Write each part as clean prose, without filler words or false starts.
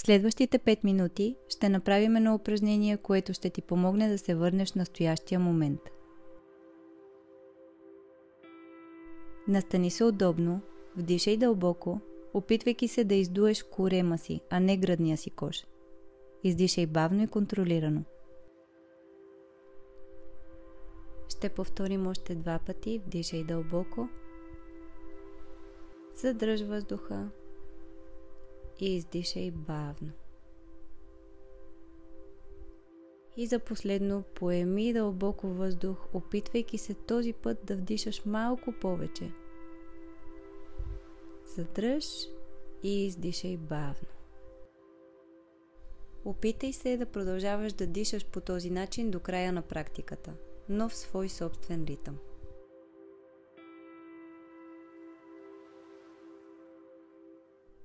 Следващите 5 минути ще направим едно упражнение, което ще ти помогне да се върнеш в настоящия момент. Настани се удобно, вдишай дълбоко, опитвайки се да издуеш корема си, а не гръдния си кош. Издишай бавно и контролирано. Ще повторим още 2 пъти. Вдишай дълбоко. Задръж въздуха и издишай бавно. И за последно поеми дълбоко въздух, опитвайки се този път да вдишаш малко повече. Задръж и издишай бавно. Опитай се да продължаваш да дишаш по този начин до края на практиката, но в свой собствен ритъм.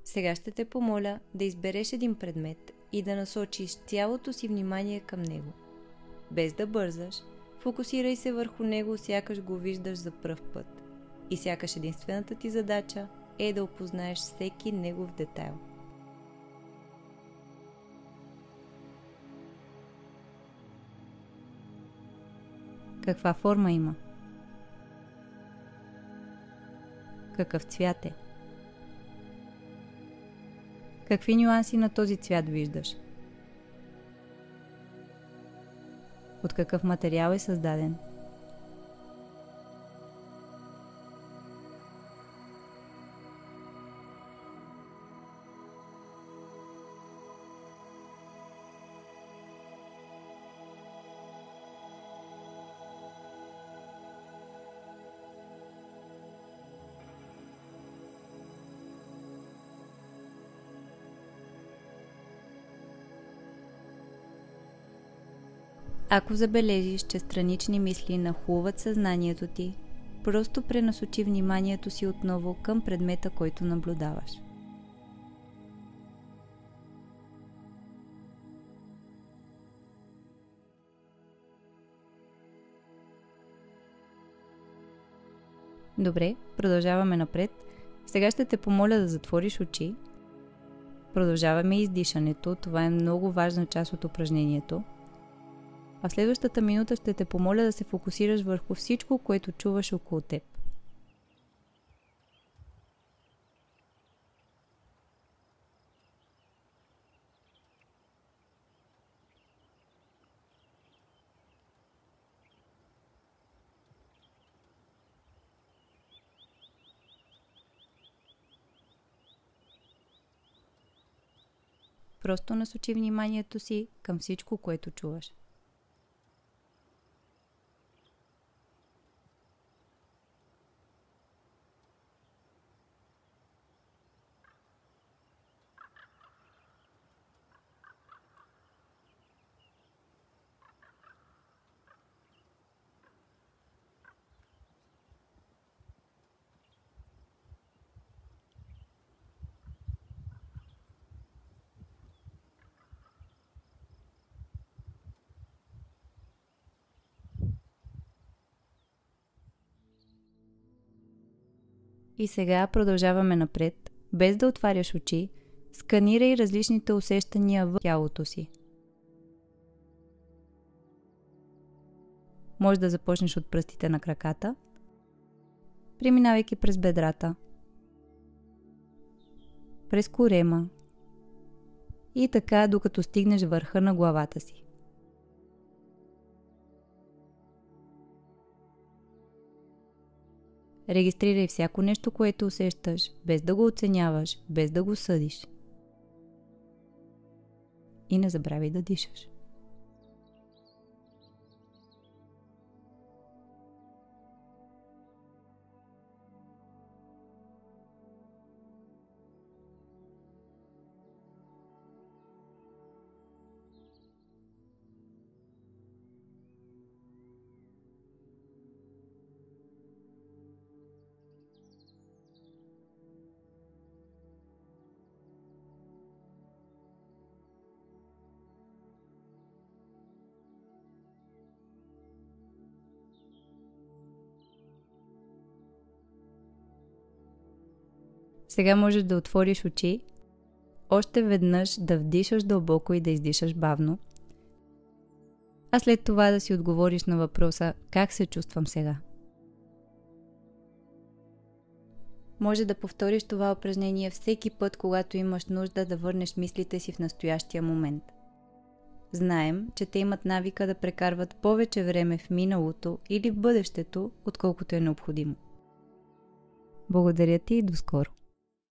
Сега ще те помоля да избереш един предмет и да насочиш цялото си внимание към него. Без да бързаш, фокусирай се върху него, сякаш го виждаш за пръв път. И сякаш единствената ти задача е да опознаеш всеки негов детайл. Каква форма има? Какъв цвят е? Какви нюанси на този цвят виждаш? От какъв материал е създаден? Ако забележиш, че странични мисли нахлуват съзнанието ти, просто пренасочи вниманието си отново към предмета, който наблюдаваш. Добре, продължаваме напред. Сега ще те помоля да затвориш очи. Продължаваме издишането, това е много важна част от упражнението. А в следващата минута ще те помоля да се фокусираш върху всичко, което чуваш около теб. Просто насочи вниманието си към всичко, което чуваш. И сега продължаваме напред, без да отваряш очи, сканирай различните усещания в тялото си. Може да започнеш от пръстите на краката, преминавайки през бедрата, през корема и така докато стигнеш върха на главата си. Регистрирай всяко нещо, което усещаш, без да го оценяваш, без да го съдиш. И не забравяй да дишаш. Сега можеш да отвориш очи още веднъж да вдишаш дълбоко и да издишаш бавно, а след това да си отговориш на въпроса как се чувствам сега. Може да повториш това упражнение всеки път, когато имаш нужда да върнеш мислите си в настоящия момент. Знаем, че те имат навика да прекарват повече време в миналото или в бъдещето, отколкото е необходимо. Благодаря ти и до скоро!